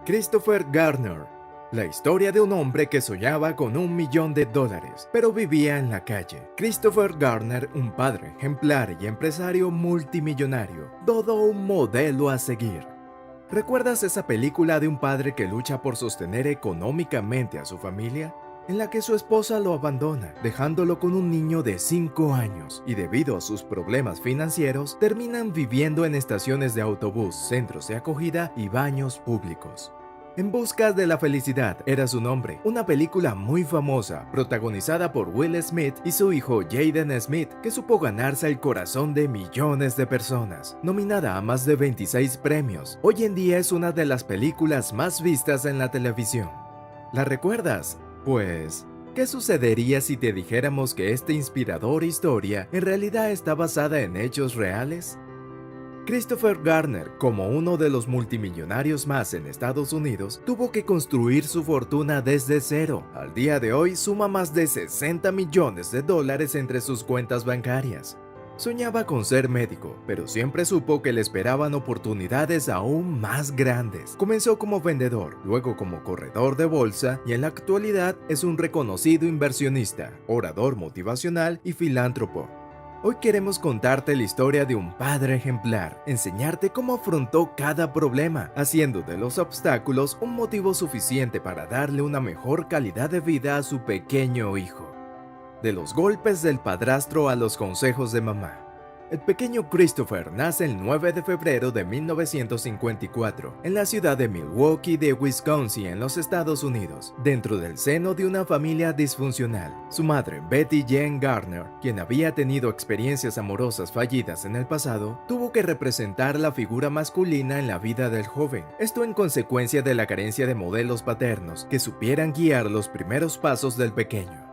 Christopher Garner. La historia de un hombre que soñaba con $1.000.000, pero vivía en la calle. Christopher Garner, un padre ejemplar y empresario multimillonario, todo un modelo a seguir. ¿Recuerdas esa película de un padre que lucha por sostener económicamente a su familia? En la que su esposa lo abandona, dejándolo con un niño de 5 años, y debido a sus problemas financieros, terminan viviendo en estaciones de autobús, centros de acogida y baños públicos. En busca de la felicidad era su nombre, una película muy famosa, protagonizada por Will Smith y su hijo Jaden Smith, que supo ganarse el corazón de millones de personas. Nominada a más de 26 premios, hoy en día es una de las películas más vistas en la televisión. ¿La recuerdas? Pues, ¿qué sucedería si te dijéramos que esta inspiradora historia en realidad está basada en hechos reales? Christopher Garner, como uno de los multimillonarios más en Estados Unidos, tuvo que construir su fortuna desde cero. Al día de hoy suma más de $60 millones entre sus cuentas bancarias. Soñaba con ser médico, pero siempre supo que le esperaban oportunidades aún más grandes. Comenzó como vendedor, luego como corredor de bolsa y en la actualidad es un reconocido inversionista, orador motivacional y filántropo. Hoy queremos contarte la historia de un padre ejemplar, enseñarte cómo afrontó cada problema, haciendo de los obstáculos un motivo suficiente para darle una mejor calidad de vida a su pequeño hijo. De los golpes del padrastro a los consejos de mamá. El pequeño Christopher nace el 9 de febrero de 1954 en la ciudad de Milwaukee de Wisconsin, en los Estados Unidos, dentro del seno de una familia disfuncional. Su madre, Betty Jane Garner, quien había tenido experiencias amorosas fallidas en el pasado, tuvo que representar la figura masculina en la vida del joven. Esto en consecuencia de la carencia de modelos paternos que supieran guiar los primeros pasos del pequeño.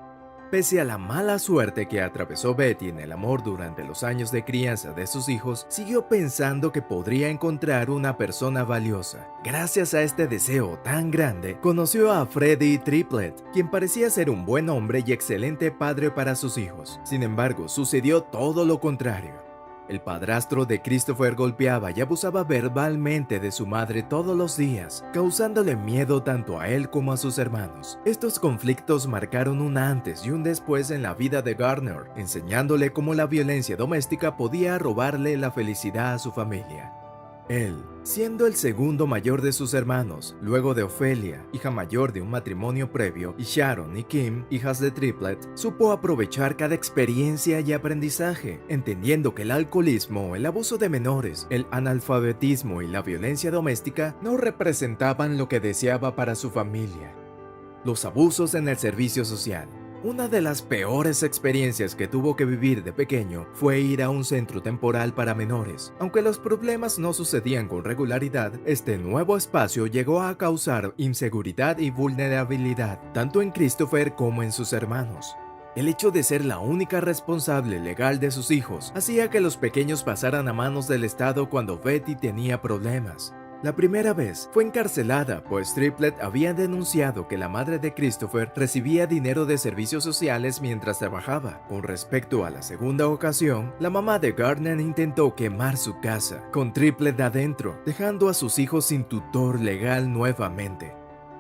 Pese a la mala suerte que atravesó Betty en el amor durante los años de crianza de sus hijos, siguió pensando que podría encontrar una persona valiosa. Gracias a este deseo tan grande, conoció a Freddie Triplett, quien parecía ser un buen hombre y excelente padre para sus hijos. Sin embargo, sucedió todo lo contrario. El padrastro de Christopher golpeaba y abusaba verbalmente de su madre todos los días, causándole miedo tanto a él como a sus hermanos. Estos conflictos marcaron un antes y un después en la vida de Garner, enseñándole cómo la violencia doméstica podía robarle la felicidad a su familia. Él, siendo el segundo mayor de sus hermanos, luego de Ophelia, hija mayor de un matrimonio previo, y Sharon y Kim, hijas de Triplett, supo aprovechar cada experiencia y aprendizaje, entendiendo que el alcoholismo, el abuso de menores, el analfabetismo y la violencia doméstica no representaban lo que deseaba para su familia. Los abusos en el servicio social. Una de las peores experiencias que tuvo que vivir de pequeño fue ir a un centro temporal para menores. Aunque los problemas no sucedían con regularidad, este nuevo espacio llegó a causar inseguridad y vulnerabilidad, tanto en Christopher como en sus hermanos. El hecho de ser la única responsable legal de sus hijos hacía que los pequeños pasaran a manos del Estado cuando Betty tenía problemas. La primera vez fue encarcelada, pues Triplett había denunciado que la madre de Christopher recibía dinero de servicios sociales mientras trabajaba. Con respecto a la segunda ocasión, la mamá de Garner intentó quemar su casa, con Triplett adentro, dejando a sus hijos sin tutor legal nuevamente.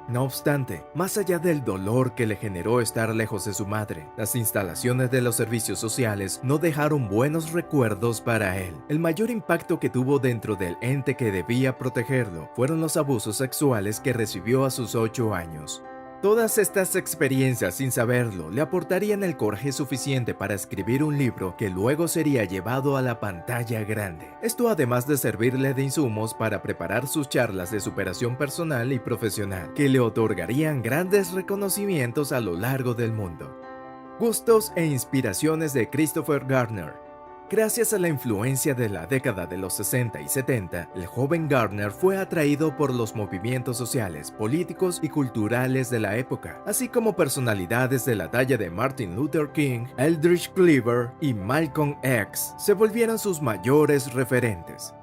No obstante, más allá del dolor que le generó estar lejos de su madre, las instalaciones de los servicios sociales no dejaron buenos recuerdos para él. El mayor impacto que tuvo dentro del ente que debía protegerlo fueron los abusos sexuales que recibió a sus 8 años. Todas estas experiencias, sin saberlo, le aportarían el coraje suficiente para escribir un libro que luego sería llevado a la pantalla grande. Esto además de servirle de insumos para preparar sus charlas de superación personal y profesional, que le otorgarían grandes reconocimientos a lo largo del mundo. Gustos e inspiraciones de Christopher Garner. Gracias a la influencia de la década de los 60 y 70, el joven Garner fue atraído por los movimientos sociales, políticos y culturales de la época, así como personalidades de la talla de Martin Luther King, Eldridge Cleaver y Malcolm X se volvieron sus mayores referentes.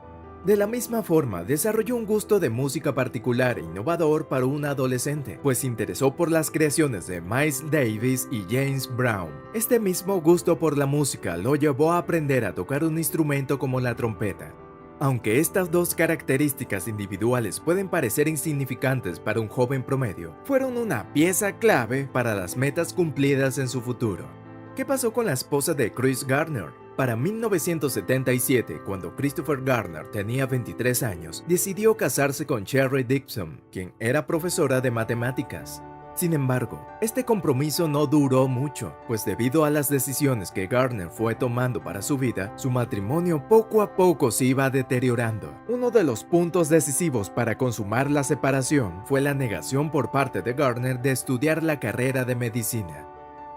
De la misma forma, desarrolló un gusto de música particular e innovador para un adolescente, pues se interesó por las creaciones de Miles Davis y James Brown. Este mismo gusto por la música lo llevó a aprender a tocar un instrumento como la trompeta. Aunque estas dos características individuales pueden parecer insignificantes para un joven promedio, fueron una pieza clave para las metas cumplidas en su futuro. ¿Qué pasó con la esposa de Chris Gardner? Para 1977, cuando Christopher Gardner tenía 23 años, decidió casarse con Cherry Dixon, quien era profesora de matemáticas. Sin embargo, este compromiso no duró mucho, pues debido a las decisiones que Gardner fue tomando para su vida, su matrimonio poco a poco se iba deteriorando. Uno de los puntos decisivos para consumar la separación fue la negación por parte de Gardner de estudiar la carrera de medicina.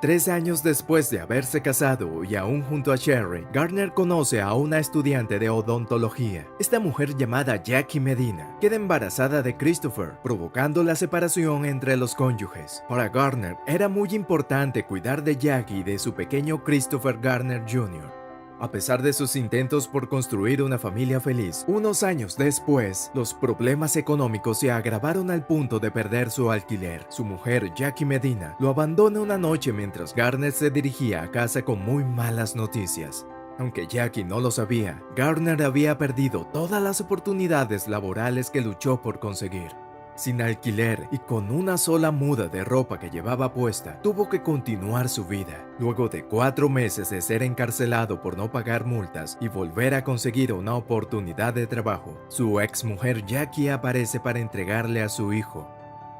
3 años después de haberse casado y aún junto a Cherry, Gardner conoce a una estudiante de odontología. Esta mujer llamada Jackie Medina queda embarazada de Christopher, provocando la separación entre los cónyuges. Para Gardner era muy importante cuidar de Jackie y de su pequeño Christopher Gardner Jr. A pesar de sus intentos por construir una familia feliz, unos años después, los problemas económicos se agravaron al punto de perder su alquiler. Su mujer, Jackie Medina, lo abandona una noche mientras Gardner se dirigía a casa con muy malas noticias. Aunque Jackie no lo sabía, Gardner había perdido todas las oportunidades laborales que luchó por conseguir. Sin alquiler y con una sola muda de ropa que llevaba puesta, tuvo que continuar su vida. Luego de 4 meses de ser encarcelado por no pagar multas y volver a conseguir una oportunidad de trabajo, su exmujer Jackie aparece para entregarle a su hijo.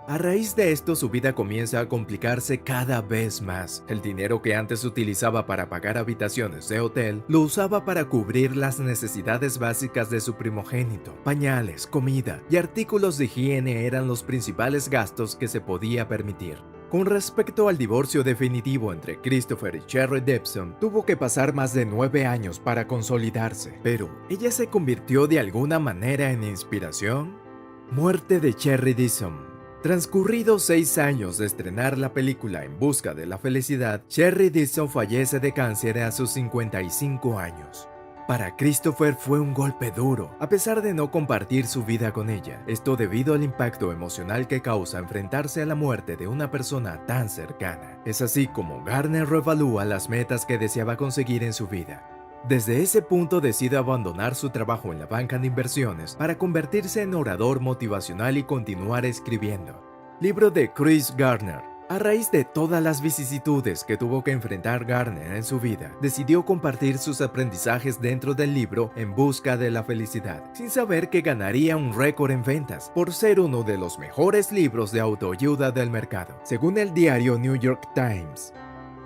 A raíz de esto, su vida comienza a complicarse cada vez más. El dinero que antes utilizaba para pagar habitaciones de hotel, lo usaba para cubrir las necesidades básicas de su primogénito. Pañales, comida y artículos de higiene eran los principales gastos que se podía permitir. Con respecto al divorcio definitivo entre Christopher y Cherry Dixon, tuvo que pasar más de 9 años para consolidarse. Pero, ¿ella se convirtió de alguna manera en inspiración? Muerte de Cherry Dixon. Transcurridos 6 años de estrenar la película En busca de la felicidad, Cherry Dixon fallece de cáncer a sus 55 años. Para Christopher fue un golpe duro, a pesar de no compartir su vida con ella, esto debido al impacto emocional que causa enfrentarse a la muerte de una persona tan cercana. Es así como Gardner reevalúa las metas que deseaba conseguir en su vida. Desde ese punto decide abandonar su trabajo en la banca de inversiones para convertirse en orador motivacional y continuar escribiendo. Libro de Chris Gardner. A raíz de todas las vicisitudes que tuvo que enfrentar Gardner en su vida, decidió compartir sus aprendizajes dentro del libro En busca de la felicidad, sin saber que ganaría un récord en ventas, por ser uno de los mejores libros de autoayuda del mercado, según el diario New York Times.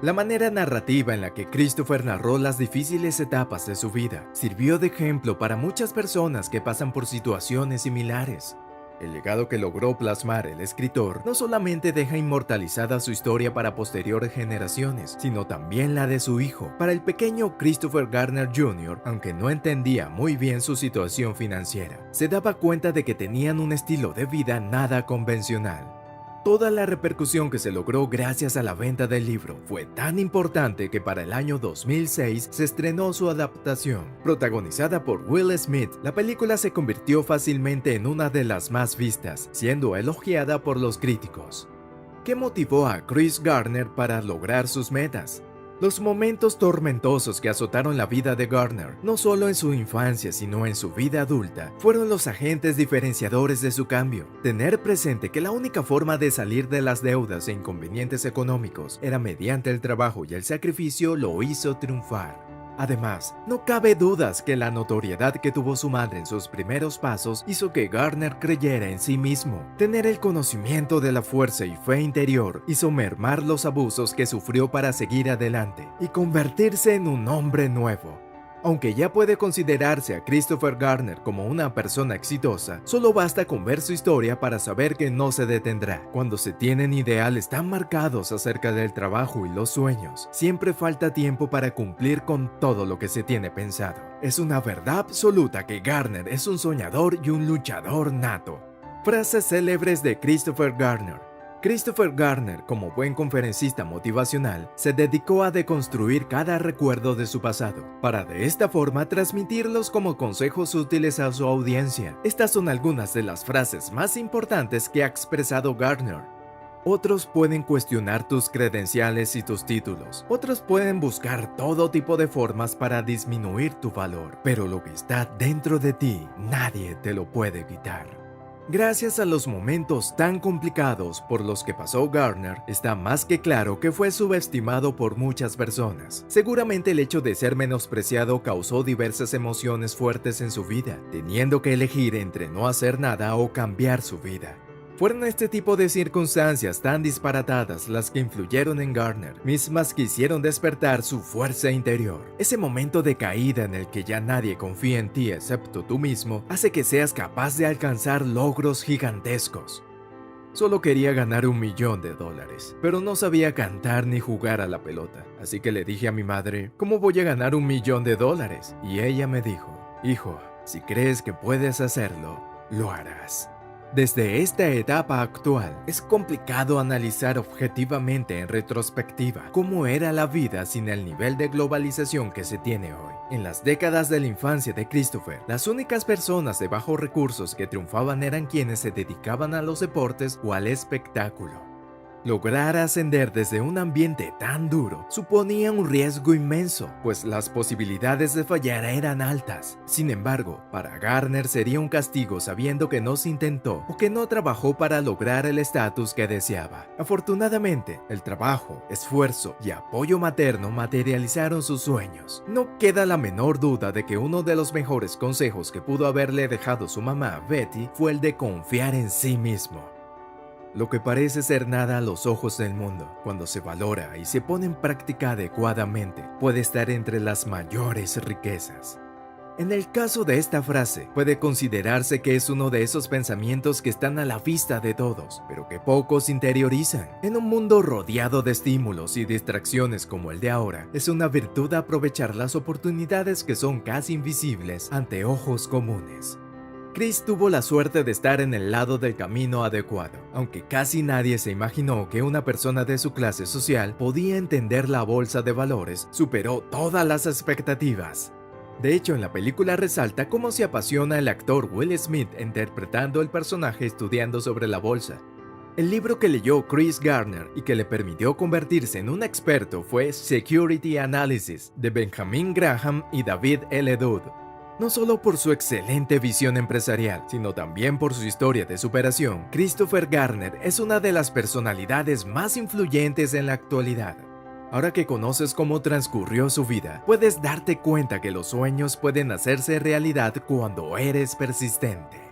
La manera narrativa en la que Christopher narró las difíciles etapas de su vida sirvió de ejemplo para muchas personas que pasan por situaciones similares. El legado que logró plasmar el escritor no solamente deja inmortalizada su historia para posteriores generaciones, sino también la de su hijo. Para el pequeño Christopher Gardner Jr., aunque no entendía muy bien su situación financiera, se daba cuenta de que tenían un estilo de vida nada convencional. Toda la repercusión que se logró gracias a la venta del libro fue tan importante que para el año 2006 se estrenó su adaptación. Protagonizada por Will Smith, la película se convirtió fácilmente en una de las más vistas, siendo elogiada por los críticos. ¿Qué motivó a Chris Gardner para lograr sus metas? Los momentos tormentosos que azotaron la vida de Gardner, no solo en su infancia sino en su vida adulta, fueron los agentes diferenciadores de su cambio. Tener presente que la única forma de salir de las deudas e inconvenientes económicos era mediante el trabajo y el sacrificio lo hizo triunfar. Además, no cabe dudas que la notoriedad que tuvo su madre en sus primeros pasos hizo que Gardner creyera en sí mismo. Tener el conocimiento de la fuerza y fe interior hizo mermar los abusos que sufrió para seguir adelante y convertirse en un hombre nuevo. Aunque ya puede considerarse a Christopher Gardner como una persona exitosa, solo basta con ver su historia para saber que no se detendrá. Cuando se tienen ideales tan marcados acerca del trabajo y los sueños, siempre falta tiempo para cumplir con todo lo que se tiene pensado. Es una verdad absoluta que Gardner es un soñador y un luchador nato. Frases célebres de Christopher Gardner. Christopher Gardner, como buen conferencista motivacional, se dedicó a deconstruir cada recuerdo de su pasado, para de esta forma transmitirlos como consejos útiles a su audiencia. Estas son algunas de las frases más importantes que ha expresado Gardner. Otros pueden cuestionar tus credenciales y tus títulos. Otros pueden buscar todo tipo de formas para disminuir tu valor. Pero lo que está dentro de ti, nadie te lo puede quitar. Gracias a los momentos tan complicados por los que pasó Garner, está más que claro que fue subestimado por muchas personas. Seguramente el hecho de ser menospreciado causó diversas emociones fuertes en su vida, teniendo que elegir entre no hacer nada o cambiar su vida. Fueron este tipo de circunstancias tan disparatadas las que influyeron en Garner, mismas que hicieron despertar su fuerza interior. Ese momento de caída en el que ya nadie confía en ti excepto tú mismo, hace que seas capaz de alcanzar logros gigantescos. Solo quería ganar $1 millón, pero no sabía cantar ni jugar a la pelota, así que le dije a mi madre, ¿cómo voy a ganar $1 millón? Y ella me dijo, hijo, si crees que puedes hacerlo, lo harás. Desde esta etapa actual, es complicado analizar objetivamente en retrospectiva cómo era la vida sin el nivel de globalización que se tiene hoy. En las décadas de la infancia de Christopher, las únicas personas de bajos recursos que triunfaban eran quienes se dedicaban a los deportes o al espectáculo. Lograr ascender desde un ambiente tan duro suponía un riesgo inmenso, pues las posibilidades de fallar eran altas. Sin embargo, para Garner sería un castigo sabiendo que no se intentó o que no trabajó para lograr el estatus que deseaba. Afortunadamente, el trabajo, esfuerzo y apoyo materno materializaron sus sueños. No queda la menor duda de que uno de los mejores consejos que pudo haberle dejado su mamá, Betty, fue el de confiar en sí mismo. Lo que parece ser nada a los ojos del mundo, cuando se valora y se pone en práctica adecuadamente, puede estar entre las mayores riquezas. En el caso de esta frase, puede considerarse que es uno de esos pensamientos que están a la vista de todos, pero que pocos interiorizan. En un mundo rodeado de estímulos y distracciones como el de ahora, es una virtud aprovechar las oportunidades que son casi invisibles ante ojos comunes. Chris tuvo la suerte de estar en el lado del camino adecuado, aunque casi nadie se imaginó que una persona de su clase social podía entender la bolsa de valores, superó todas las expectativas. De hecho, en la película resalta cómo se apasiona el actor Will Smith interpretando el personaje estudiando sobre la bolsa. El libro que leyó Chris Garner y que le permitió convertirse en un experto fue Security Analysis, de Benjamin Graham y David L. Dodd. No solo por su excelente visión empresarial, sino también por su historia de superación, Christopher Garner es una de las personalidades más influyentes en la actualidad. Ahora que conoces cómo transcurrió su vida, puedes darte cuenta que los sueños pueden hacerse realidad cuando eres persistente.